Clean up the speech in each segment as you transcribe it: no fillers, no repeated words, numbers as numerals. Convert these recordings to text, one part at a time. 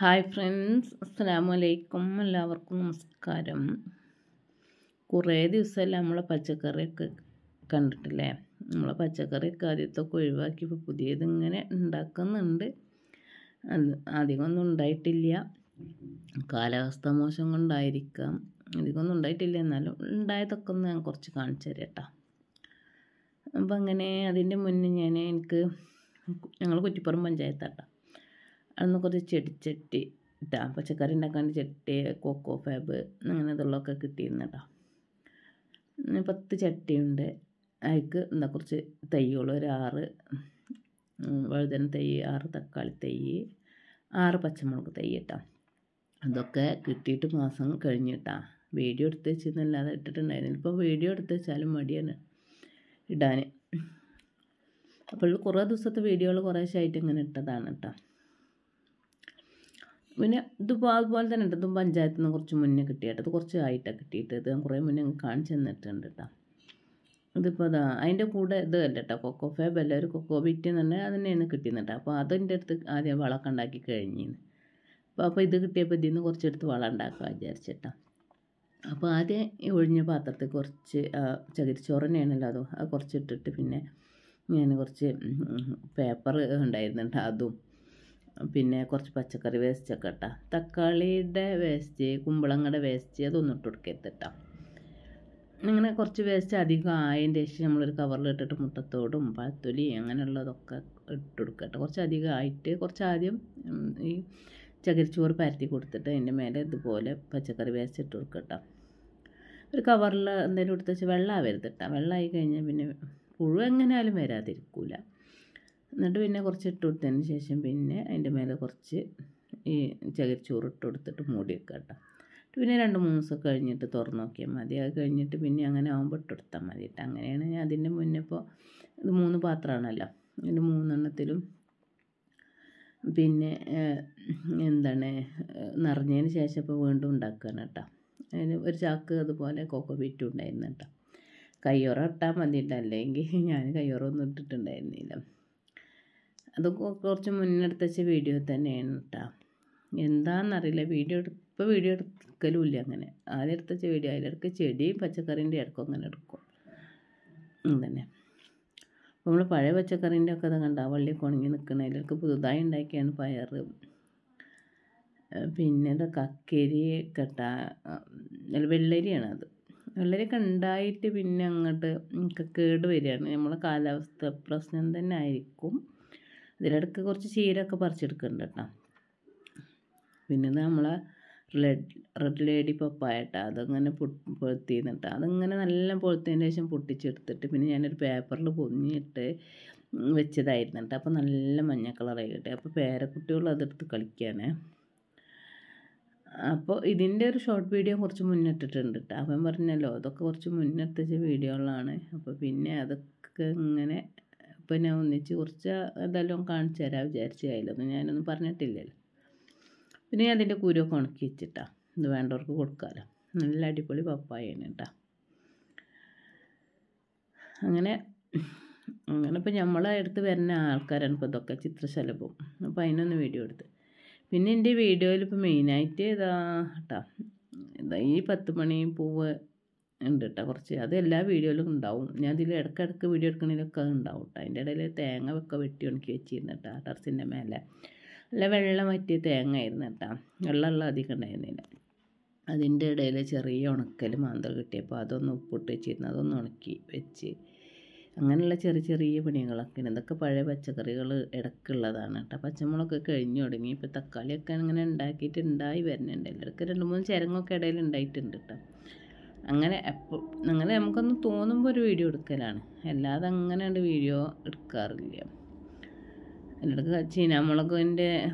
Hi friends, അസ്സലാമു അലൈക്കും. എല്ലാവർക്കും നമസ്കാരം. കുറേ ദിവസമല്ല നമ്മളെ പച്ചക്കറിയൊക്കെ കണ്ടിട്ടില്ലേ. നമ്മളെ പച്ചക്കറിയൊക്കെ ആദ്യത്തൊക്കെ ഒഴിവാക്കി ഇപ്പോൾ പുതിയതിങ്ങനെ ഉണ്ടാക്കുന്നുണ്ട്. അധികമൊന്നും ഉണ്ടായിട്ടില്ല. കാലാവസ്ഥ മോശം കൊണ്ടായിരിക്കാം. അധികമൊന്നും ഉണ്ടായിട്ടില്ല, എന്നാലും ഉണ്ടായതൊക്കെ ഒന്ന് ഞാൻ കുറച്ച് കാണിച്ചു തരാം കേട്ടോ. അപ്പം അങ്ങനെ അതിൻ്റെ മുന്നേ ഞങ്ങൾ കുറ്റിപ്പുറം പഞ്ചായത്താട്ടോ. അന്ന് കുറച്ച് ചെടിച്ചട്ടി ഇട്ടാ പച്ചക്കറി ഉണ്ടാക്കാൻ ചട്ടി, കൊക്കോ ഫാബ് അങ്ങനെ ഇതുള്ളതൊക്കെ കിട്ടിയിരുന്നു കേട്ടോ. 10 ചട്ടിയുണ്ട്. അതിക്ക് കുറച്ച് തൈകൾ, ഒരു 6 വഴുതന തൈ, 6 തക്കാളി തൈ, 6 പച്ചമുളക് തൈ കേട്ടോ. അതൊക്കെ കിട്ടിയിട്ട് മാസം കഴിഞ്ഞിട്ടാ. വീഡിയോ എടുത്ത് വെച്ചെന്നല്ലാതെ ഇട്ടിട്ടുണ്ടായിരുന്നില്ല. ഇപ്പോൾ വീഡിയോ എടുത്ത് വെച്ചാലും മടിയാണ് ഇടാൻ. അപ്പോൾ കുറേ ദിവസത്തെ വീഡിയോകൾ കുറേശ്ശായിട്ട് ഇങ്ങനെ ഇട്ടതാണ് കേട്ടോ. പിന്നെ അതുപോലെ തന്നെ ഉണ്ട്. ഇതും പഞ്ചായത്തിൽ നിന്ന് കുറച്ച് മുന്നേ കിട്ടിയിട്ട്, ഇത് കുറച്ച് ആയിട്ടാണ് കിട്ടിയിട്ട്. ഇത് കുറേ മുന്നേ കാണിച്ചു തന്നിട്ടുണ്ട് കേട്ടോ. ഇതിപ്പോൾ അതിൻ്റെ കൂടെ ഇത് അല്ല കേട്ടോ, കൊക്കോ ഫാബ് അല്ല, ഒരു കൊക്കോ ബിറ്റ് എന്ന് പറഞ്ഞാൽ അത് തന്നെയാണ് കിട്ടിയെന്ന്. അപ്പോൾ അതിൻ്റെ അടുത്ത് ആദ്യം വളമൊക്കെ ഉണ്ടാക്കി കഴിഞ്ഞിന്ന്. അപ്പോൾ ഇത് കിട്ടിയപ്പോൾ ഇതിൽ നിന്ന് കുറച്ചെടുത്ത് വളം ഉണ്ടാക്കാൻ വിചാരിച്ചിട്ടാ. അപ്പോൾ ആദ്യം ഈ ഒഴിഞ്ഞ പാത്രത്തിൽ കുറച്ച് ചകിരിച്ചോറ് തന്നെയാണല്ലോ അത് കുറച്ചിട്ടിട്ട്, പിന്നെ ഞാൻ കുറച്ച് പേപ്പർ ഉണ്ടായിരുന്നുണ്ട് അതും, പിന്നെ കുറച്ച് പച്ചക്കറി വേസ്റ്റൊക്കെ ഇട്ടാ. തക്കാളിയുടെ വേസ്റ്റ്, കുമ്പളങ്ങയുടെ വേസ്റ്റ് അതൊന്നും ഇട്ട് കൊടുക്കരുത് കേട്ടോ. ഇങ്ങനെ കുറച്ച് വേസ്റ്റ് അധികം ആയതിൻ്റെ ശേഷം നമ്മളൊരു കവറിലിട്ടിട്ട് മുട്ടത്തോടും പഴത്തൊലി അങ്ങനെയുള്ളതൊക്കെ ഇട്ട് കൊടുക്കട്ടെ. കുറച്ച് അധികം ആയിട്ട് കുറച്ച് ആദ്യം ഈ ചകിരിച്ചോറ് പരത്തി കൊടുത്തിട്ട് അതിൻ്റെ മേലെ ഇതുപോലെ പച്ചക്കറി വേസ്റ്റ് ഇട്ട് കൊടുക്കട്ടോ. ഒരു കവറിൽ എന്തെങ്കിലും എടുത്ത് വെച്ച് വെള്ളമാവരുത് കേട്ടോ. വെള്ളമായി കഴിഞ്ഞാൽ പിന്നെ പുഴു എങ്ങനെയാലും വരാതിരിക്കില്ല. എന്നിട്ട് പിന്നെ കുറച്ച് ഇട്ട് കൊടുത്തതിന് ശേഷം പിന്നെ അതിൻ്റെ മേലെ കുറച്ച് ഈ ചകിരിച്ചോറ് ഇട്ട് കൊടുത്തിട്ട് മൂടി വെക്കുക കേട്ടോ. പിന്നെ 2-3 ദിവസം കഴിഞ്ഞിട്ട് തുറന്ന് നോക്കിയാൽ മതി. അത് കഴിഞ്ഞിട്ട് പിന്നെ അങ്ങനെ ആകുമ്പോൾ ഇട്ട് കൊടുത്താൽ മതി കേട്ടോ. അങ്ങനെയാണ് ഞാൻ അതിൻ്റെ മുന്നേ. ഇപ്പോൾ ഇത് 3 പാത്രമാണല്ലോ, ഇതിൻ്റെ 3 എണ്ണത്തിലും പിന്നെ നിറഞ്ഞതിന് ശേഷം ഇപ്പോൾ വീണ്ടും ഉണ്ടാക്കുകയാണ് കേട്ടോ. അതിന് ഒരു ചാക്ക് അതുപോലെ കൊക്കോ ബീറ്റും ഉണ്ടായിരുന്നു കേട്ടോ. കയ്യോറ ഇട്ടാൽ മതിയിട്ട്, അല്ലെങ്കിൽ ഞാൻ കയ്യോറൊന്നും ഇട്ടിട്ടുണ്ടായിരുന്നില്ല. അത് കുറച്ച് മുന്നെടുത്ത് വെച്ച വീഡിയോ തന്നെയാണ് കേട്ടോ. എന്താണെന്നറിയില്ല, ഇപ്പോൾ വീഡിയോ എടുക്കലും ഇല്ല. അങ്ങനെ ആദ്യം എടുത്ത് വെച്ച വീഡിയോ അതിലിടക്ക് ചെടിയും പച്ചക്കറീൻ്റെ ഇടക്കും അങ്ങനെ എടുക്കും തന്നെ. അപ്പോൾ നമ്മൾ പഴയ പച്ചക്കറീൻ്റെ ഒക്കെ അത് കണ്ട വള്ളിയൊക്കെ ഉണങ്ങി നിൽക്കണം. അതിലൊക്കെ പുതുതായി ഉണ്ടാക്കിയാണ് പയർ, പിന്നെ ഇത് കക്കരി കെട്ട വെള്ളരിയാണ്. അത് വെള്ളരിയൊക്കെ ഉണ്ടായിട്ട് പിന്നെ അങ്ങോട്ട് കേട് വരികയാണ്. നമ്മളെ കാലാവസ്ഥ പ്രശ്നം തന്നെ ആയിരിക്കും. ഇതിലിടക്ക് കുറച്ച് ചീരൊക്കെ പറിച്ചെടുക്കുന്നുണ്ട് കേട്ടോ. പിന്നെ ഇത് നമ്മളെ റെഡ് ലേഡി പപ്പായ കേട്ടോ. അതങ്ങനെ പൊഴുത്തിന്നിട്ട് അതിങ്ങനെ നല്ല പൊഴുത്തതിന് ശേഷം പൊട്ടിച്ചെടുത്തിട്ട് പിന്നെ ഞാനൊരു പേപ്പറിൽ പൊതിഞ്ഞിട്ട് വെച്ചതായിരുന്നു കേട്ടോ. അപ്പോൾ നല്ല മഞ്ഞ കളറായി കിട്ടി. അപ്പോൾ പേരക്കുട്ടികൾ അതെടുത്ത് കളിക്കുകയാണ്. അപ്പോൾ ഇതിൻ്റെ ഒരു ഷോർട്ട് വീഡിയോ കുറച്ച് മുന്നിട്ടിട്ടുണ്ട് കേട്ടോ. അവൻ പറഞ്ഞല്ലോ അതൊക്കെ കുറച്ച് മുന്നെടുത്ത വീഡിയോകളാണ്. അപ്പോൾ പിന്നെ അതൊക്കെ ഇങ്ങനെ ഇപ്പോൾ ഞാൻ ഒന്നിച്ച് കുറച്ച് അതെല്ലാം കാണിച്ചു തരാൻ വിചാരിച്ചായാലൊന്നും ഞാനൊന്നും പറഞ്ഞിട്ടില്ലല്ലോ. പിന്നെ ഞാൻ അതിൻ്റെ കുരുവൊക്കെ ഉണക്കി വെച്ചിട്ടാ. ഇത് വേണ്ടവർക്ക് കൊടുക്കാമല്ലോ. നല്ല അടിപൊളി പപ്പായാണ് കേട്ടോ. അങ്ങനെ ഇപ്പോൾ നമ്മളെ അടുത്ത് വരുന്ന ആൾക്കാരാണ് ഇപ്പോൾ ഇതൊക്കെ ചിത്രശലഭം. അപ്പോൾ അതിനൊന്ന് വീഡിയോ എടുത്ത്. പിന്നെ എൻ്റെ വീഡിയോയിൽ ഇപ്പോൾ മെയിനായിട്ട് കേട്ടോ ഈ 10 മണി പൂവ് ഉണ്ട് കേട്ടോ. കുറച്ച് അത് എല്ലാ വീഡിയോയിലും ഉണ്ടാവും. ഞാൻ ഇതിൽ ഇടയ്ക്കിടയ്ക്ക് വീഡിയോ എടുക്കണതിലൊക്കെ അത് ഉണ്ടാവും കേട്ടോ. അതിൻ്റെ ഇടയിൽ തേങ്ങ വെട്ടി ഉണക്കി വെച്ചിരുന്നു കേട്ടോ. ടെറസിൻ്റെ മേലെ നല്ല വെള്ളം വറ്റിയ തേങ്ങ ആയിരുന്നു കേട്ടോ. വെള്ളമുള്ള അധികം ഉണ്ടായിരുന്നില്ല. അതിൻ്റെ ഇടയിൽ ചെറിയ ഉണക്കൽ മാന്തൽ കിട്ടിയപ്പോൾ അതൊന്ന് ഉപ്പിട്ട് വെച്ചിരുന്നു. അതൊന്ന് ഉണക്കി വെച്ച് അങ്ങനെയുള്ള ചെറിയ പണികളൊക്കെ. ഇതൊക്കെ പഴയ പച്ചക്കറികൾ ഇടയ്ക്കുള്ളതാണ് കേട്ടോ. പച്ചമുളകൊക്കെ കഴിഞ്ഞു തുടങ്ങി. ഇപ്പോൾ തക്കാളിയൊക്കെ അങ്ങനെ ഉണ്ടായി വരുന്നുണ്ട്. ഇടയ്ക്ക് 2-3 ചിരങ്ങൊക്കെ ഇടയിൽ ഉണ്ടായിട്ടുണ്ട് കേട്ടോ. അങ്ങനെ നമുക്കൊന്ന് തോന്നുമ്പോൾ ഒരു വീഡിയോ എടുക്കലാണ്, അല്ലാതെ അങ്ങനെ വീഡിയോ എടുക്കാറില്ല. അതിലിടക്ക് ചീനാമുളകിൻ്റെ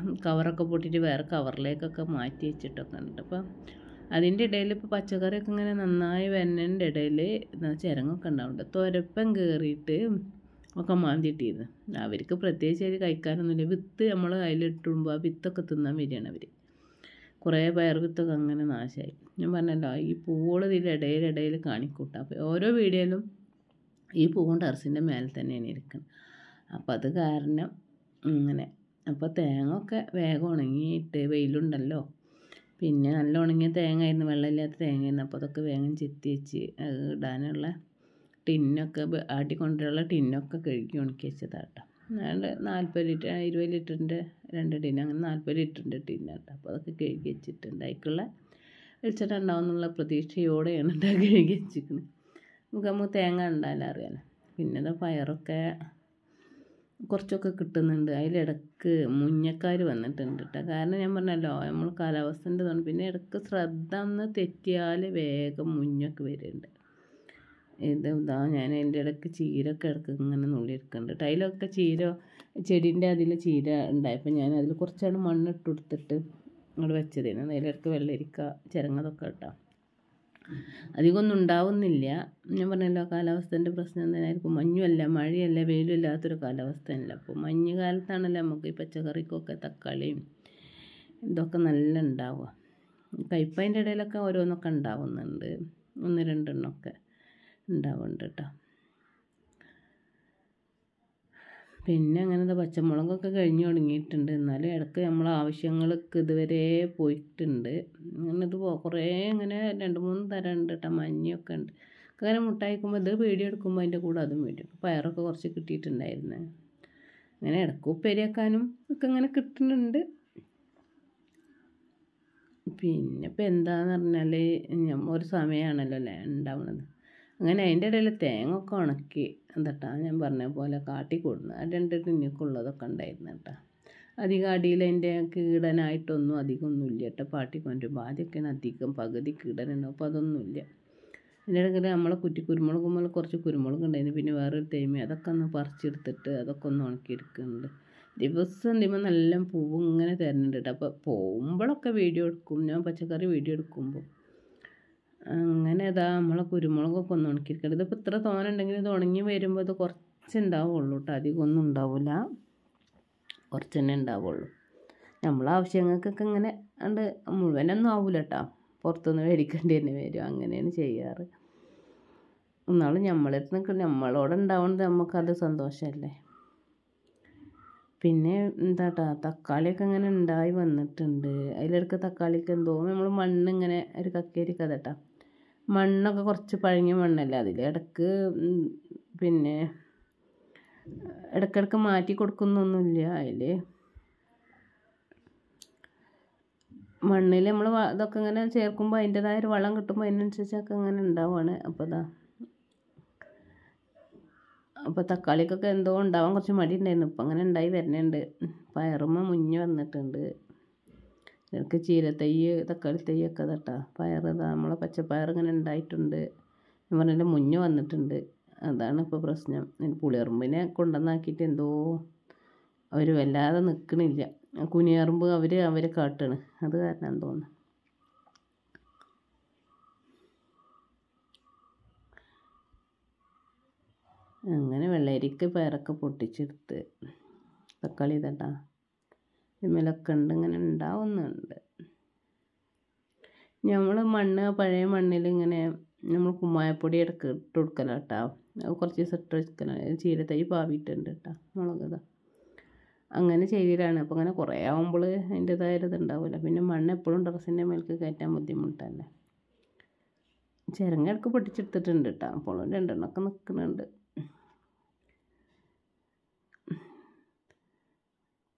കവറൊക്കെ പൊട്ടിയിട്ട് വേറെ കവറിലേക്കൊക്കെ മാറ്റി വെച്ചിട്ടൊക്കെ ഉണ്ട്. അപ്പം അതിൻ്റെ ഇടയിൽ ഇപ്പോൾ പച്ചക്കറിയൊക്കെ ഇങ്ങനെ നന്നായി വരുന്നതിൻ്റെ ഇടയിൽ ചിരങ്ങൊക്കെ ഉണ്ടാവുന്നുണ്ട്. തുരപ്പം കയറിയിട്ട് ഒക്കെ മാന്തിയിട്ടിരുന്നു. അവർക്ക് പ്രത്യേകിച്ച് കഴിക്കാനൊന്നുമില്ല. വിത്ത് നമ്മൾ അതിലിട്ടുമ്പോൾ ആ വിത്തൊക്കെ തിന്നാൻ വരികയാണ് അവർ. കുറേ പയർ വിത്തൊക്കെ അങ്ങനെ നാശമായി. ഞാൻ പറഞ്ഞല്ലോ ഈ പൂവുകൾ ഇതിലിടയിൽ കാണിക്കൂട്ടാം. അപ്പോൾ ഓരോ വീഡിയോയിലും ഈ പൂവും ടെറസിൻ്റെ മേലെ തന്നെയാണ് ഇരിക്കുന്നത്. അപ്പോൾ അത് കാരണം ഇങ്ങനെ അപ്പോൾ തേങ്ങ ഒക്കെ വേഗം ഉണങ്ങിയിട്ട് വെയിലുണ്ടല്ലോ, പിന്നെ നല്ല ഉണങ്ങിയ തേങ്ങയായിരുന്നു, വെള്ളമില്ലാത്ത തേങ്ങയായിരുന്നു. അപ്പോൾ അതൊക്കെ വേഗം ചെത്തി വെച്ച് അത് ഇടാനുള്ള ടിന്നൊക്കെ ആട്ടിക്കൊണ്ടുള്ള ടിന്നൊക്കെ കഴുകി ഉണക്കി വെച്ചതാട്ടോ. അതുകൊണ്ട് 40 ലിറ്റർ 20 ലിറ്ററിൻ്റെ 2 ടിന്ന്, അങ്ങനെ 40 ലിറ്ററിൻ്റെ ടിന്നാട്ടോ. അപ്പോൾ അതൊക്കെ കഴുകി വെച്ചിട്ടുണ്ട്. അതിലേക്കുള്ള വെളിച്ചെണ്ണ ഉണ്ടാവും എന്നുള്ള പ്രതീക്ഷയോടെയാണ് കഴുകി വെച്ചിരിക്കുന്നത്. നമുക്ക് തേങ്ങ ഉണ്ടായാലും അറിയാലോ. പിന്നെ പയറൊക്കെ കുറച്ചൊക്കെ കിട്ടുന്നുണ്ട്. അതിലിടക്ക് മുഞ്ഞക്കാർ വന്നിട്ടുണ്ട് കേട്ടോ. കാരണം ഞാൻ പറഞ്ഞല്ലോ നമ്മൾ കാലാവസ്ഥൻ്റെ ഇതാണ്. പിന്നെ ഇടക്ക് ശ്രദ്ധ ഒന്ന് തെറ്റിയാൽ വേഗം മുഞ്ഞൊക്കെ വരുന്നുണ്ട്. ഇതാ ഞാൻ അതിൻ്റെ ഇടയ്ക്ക് ചീരൊക്കെ ഇടയ്ക്ക് ഇങ്ങനെ നുള്ളിയെടുക്കുന്നുണ്ട് കേട്ടോ. അതിലൊക്കെ ചീര ചെടീൻ്റെ അതിൽ ചീര ഉണ്ടായപ്പോൾ ഞാൻ അതിൽ കുറച്ചാണ് മണ്ണിട്ട് കൊടുത്തിട്ട് അങ്ങോട്ട് വെച്ചതായിരുന്നു. അതിലിടയ്ക്ക് വെള്ളരിക്ക ചിരങ്ങതൊക്കെ കേട്ടോ. അധികമൊന്നും ഉണ്ടാവുന്നില്ല. ഞാൻ പറഞ്ഞല്ലോ കാലാവസ്ഥേൻ്റെ പ്രശ്നം എന്തായിരിക്കും, മഞ്ഞുമല്ല മഴയല്ല വെയിലും ഇല്ലാത്തൊരു കാലാവസ്ഥയല്ല. അപ്പോൾ മഞ്ഞ് കാലത്താണല്ലോ നമുക്ക് ഈ പച്ചക്കറിക്കൊക്കെ തക്കാളിയും ഇതൊക്കെ നല്ല ഉണ്ടാവുക. കയ്പതിൻ്റെ ഇടയിലൊക്കെ ഓരോന്നൊക്കെ ഉണ്ടാവുന്നുണ്ട്, 1-2 എണ്ണമൊക്കെ ഉണ്ടാവുന്നുണ്ട് കേട്ടോ. പിന്നെ അങ്ങനത്തെ പച്ചമുളകൊക്കെ കഴിഞ്ഞ് തുടങ്ങിയിട്ടുണ്ട്. എന്നാലും ഇടയ്ക്ക് നമ്മൾ ആവശ്യങ്ങൾക്ക് ഇതുവരെ പോയിട്ടുണ്ട്. അങ്ങനെ ഇത് കുറേ ഇങ്ങനെ 2-3 തരം ഉണ്ട് കേട്ടോ. മഞ്ഞയൊക്കെ ഉണ്ട്. അങ്ങനെ മുട്ടായിക്കുമ്പോൾ ഇത് വീഡിയോ എടുക്കുമ്പോൾ അതിൻ്റെ കൂടെ അതും വീഡിയോ. പയറൊക്കെ കുറച്ച് കിട്ടിയിട്ടുണ്ടായിരുന്നു. അങ്ങനെ ഇടയ്ക്ക് ഉപ്പേരിയാക്കാനും ഒക്കെ ഇങ്ങനെ കിട്ടുന്നുണ്ട്. പിന്നെ ഇപ്പം എന്താണെന്ന് പറഞ്ഞാൽ ഒരു സമയമാണല്ലോ അല്ലേ ഉണ്ടാവുന്നത്. അങ്ങനെ അതിൻ്റെ ഇടയിൽ തേങ്ങ ഒക്കെ ഉണക്കി എന്താട്ടാ ഞാൻ പറഞ്ഞ പോലെ കാട്ടിക്കൊടുന്നു. 2 ടിന്നൊക്കെയുള്ളതൊക്കെ ഉണ്ടായിരുന്നു കേട്ടോ. അധികം അടിയിൽ അതിൻ്റെ കീടനായിട്ടൊന്നും അധികമൊന്നുമില്ല കേട്ടോ. പാട്ടിക്കൊണ്ടുമ്പോൾ ആദ്യമൊക്കെയാണ് അധികം പകുതി കീടനുണ്ടാവും. അപ്പോൾ അതൊന്നുമില്ല. അതിൻ്റെ ഇടയ്ക്ക് നമ്മളെ കുരുമുളക് മുതൽ കുറച്ച് കുരുമുളക് ഉണ്ടായിരുന്നു. പിന്നെ വേറൊരു തേമ അതൊക്കെ ഒന്ന് പറിച്ചെടുത്തിട്ട് അതൊക്കെ ഒന്ന് ഉണക്കിയെടുക്കുന്നുണ്ട്. ദിവസം എന്തുമ്പോൾ നല്ല പൂവ് ഇങ്ങനെ തരുന്നുണ്ട് കേട്ടോ. അപ്പോൾ പോകുമ്പോഴൊക്കെ വീഡിയോ എടുക്കും ഞാൻ, പച്ചക്കറി വീഡിയോ എടുക്കുമ്പോൾ. അങ്ങനെ ഇതാ നമ്മളെ കുരുമുളകൊക്കെ ഒന്ന് ഉണക്കിയെടുക്കണം. ഇതിപ്പോൾ ഇത്ര തോനുണ്ടെങ്കിൽ ഇത് ഉണങ്ങി വരുമ്പോൾ ഇത് കുറച്ചുണ്ടാവുള്ളൂ കേട്ടോ. അധികമൊന്നും ഉണ്ടാവില്ല, കുറച്ച് തന്നെ ഉണ്ടാവുള്ളൂ. നമ്മളെ ആവശ്യങ്ങൾക്കൊക്കെ ഇങ്ങനെ ഉണ്ട്, മുഴുവനൊന്നും ആവില്ല കേട്ടോ. പുറത്തുനിന്ന് മേടിക്കേണ്ടി തന്നെ വരും. അങ്ങനെയാണ് ചെയ്യാറ്. എന്നാലും നമ്മളോട് ഉണ്ടാവുന്നത് നമുക്കത് സന്തോഷമല്ലേ. പിന്നെ എന്താട്ടാ തക്കാളിയൊക്കെ ഇങ്ങനെ ഉണ്ടായി വന്നിട്ടുണ്ട്. അതിലിടയ്ക്ക് തക്കാളിക്ക് എന്തോ നമ്മൾ മണ്ണിങ്ങനെ ഒരു കക്കേരി കഥട്ടാ, മണ്ണൊക്കെ കുറച്ച് പഴങ്ങിയ മണ്ണല്ല അതിൽ ഇടയ്ക്ക് പിന്നെ ഇടയ്ക്കിടയ്ക്ക് മാറ്റി കൊടുക്കുന്നൊന്നുമില്ല. അതിൽ മണ്ണിൽ നമ്മൾ ഇതൊക്കെ ഇങ്ങനെ ചേർക്കുമ്പോൾ അതിൻ്റെതായ ഒരു വളം കിട്ടുമ്പോൾ അതിനനുസരിച്ചൊക്കെ ഇങ്ങനെ ഉണ്ടാവുകയാണ്. അപ്പോൾ തക്കാളിക്കൊക്കെ എന്തോ ഉണ്ടാവാൻ കുറച്ച് മടി ഉണ്ടായിരുന്നു. ഇപ്പം അങ്ങനെ ഉണ്ടായി വരുന്നുണ്ട്. പയറുമ്മ മുഞ്ഞ് വന്നിട്ടുണ്ട്. എനിക്ക് ചീരത്തൈ തക്കാളി തൈയൊക്കെ തട്ടാ. നമ്മളെ പച്ചപ്പയർ ഇങ്ങനെ ഉണ്ടായിട്ടുണ്ട്. ഞാൻ പറഞ്ഞില്ല മുഞ്ഞ് വന്നിട്ടുണ്ട്. അതാണ് ഇപ്പോൾ പ്രശ്നം. പുളിയറുമ്പിനെ കൊണ്ടുവന്നാക്കിയിട്ട് എന്തോ അവർ വല്ലാതെ നിൽക്കണില്ല. കുനിയറുമ്പ് അവരെ കാട്ടാണ്. അത് കാരണം തോന്നുന്നു. അങ്ങനെ വെള്ളരിക്ക് പയറൊക്കെ പൊട്ടിച്ചെടുത്ത് തക്കാളി തട്ടാ ഇതിന്മേലൊക്കെ ഉണ്ട്, ഇങ്ങനെ ഉണ്ടാവുന്നുണ്ട്. നമ്മൾ പഴയ മണ്ണിൽ ഇങ്ങനെ നമ്മൾ കുമ്മായപ്പൊടി ഇടയ്ക്ക് ഇട്ട് കൊടുക്കല കേട്ടോ. അത് കുറച്ച് ദിവസം ഇട്ട് വെക്കല. ചീരത്തൈ പാവിയിട്ടുണ്ട് കേട്ടോ, മുളക് അങ്ങനെ ചെയ്തിട്ടാണ്. അപ്പോൾ അങ്ങനെ കുറേ ആകുമ്പോൾ അതിൻ്റെതായ ഇതുണ്ടാവില്ല. പിന്നെ മണ്ണ് എപ്പോഴും ടെറസിൻ്റെ മേലേക്ക് കയറ്റാൻ ബുദ്ധിമുട്ടല്ലേ. ചിരങ്ങ ഇടയ്ക്ക് പൊട്ടിച്ചെടുത്തിട്ടുണ്ട് കേട്ടോ. അപ്പോഴും 2 എണ്ണമൊക്കെ നിൽക്കുന്നുണ്ട്.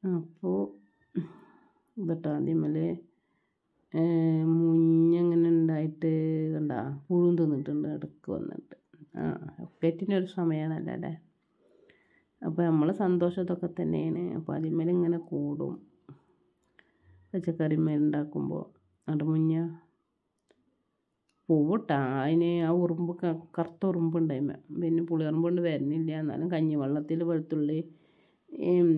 അപ്പോൾ ഇതട്ടോ ആദ്യമേൽ മുഞ്ഞങ്ങനെ ഉണ്ടായിട്ട് കണ്ട പുഴും തിന്നിട്ടുണ്ട് ഇടയ്ക്ക് വന്നിട്ട്. ഒക്കറ്റിനൊരു സമയമാണല്ലോ അല്ലേ. അപ്പോൾ നമ്മൾ സന്തോഷം ഇതൊക്കെ തന്നെയാണ്. അപ്പോൾ അതിന്മേൽ ഇങ്ങനെ കൂടും പച്ചക്കറിമേൽ ഉണ്ടാക്കുമ്പോൾ. മുഞ്ഞ പൂവിട്ടാ അതിന് ആ ഉറുമ്പ് കറുത്ത ഉറുമ്പുണ്ടായ്മ. പിന്നെ പുളിയുറുമ്പ് കൊണ്ട് വരുന്നില്ല. എന്നാലും കഞ്ഞിവെള്ളത്തിൽ വെളുത്തുള്ളി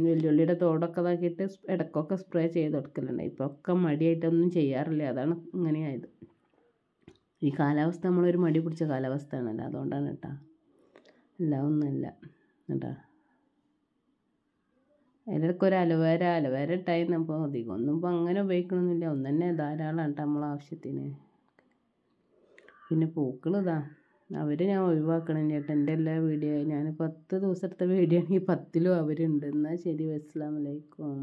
വെല്ലുള്ളിയുടെ തോടൊക്കെ ഇതാക്കിയിട്ട് ഇടയ്ക്കൊക്കെ സ്പ്രേ ചെയ്ത് കൊടുക്കലുണ്ട്. ഇപ്പോൾ ഒക്കെ മടിയായിട്ടൊന്നും ചെയ്യാറില്ല. അതാണ് ഇങ്ങനെയായത്. ഈ കാലാവസ്ഥ നമ്മളൊരു മടി പിടിച്ച കാലാവസ്ഥയാണല്ലോ, അതുകൊണ്ടാണ് കേട്ടോ. അല്ല ഒന്നുമില്ല കേട്ടോ. അതിലിടയ്ക്ക് ഒരു അലവേര ഇട്ടായിരുന്നു. അപ്പോൾ അധികമൊന്നും ഇപ്പോൾ അങ്ങനെ ഉപയോഗിക്കണമെന്നില്ല. ഒന്ന് തന്നെ ധാരാളമാണ് കേട്ടോ നമ്മളെ ആവശ്യത്തിന്. പിന്നെ പൂക്കളിതാ അവരെ ഞാൻ ഒഴിവാക്കണം ചേട്ടാ. എൻ്റെ എല്ലാ വീഡിയോ ഞാൻ 10 ദിവസം എടുത്ത വീഡിയോ ആണെങ്കിൽ 10ലും അവരുണ്ട്. എന്നാൽ ശരി, അസ്സലാമു അലൈക്കും.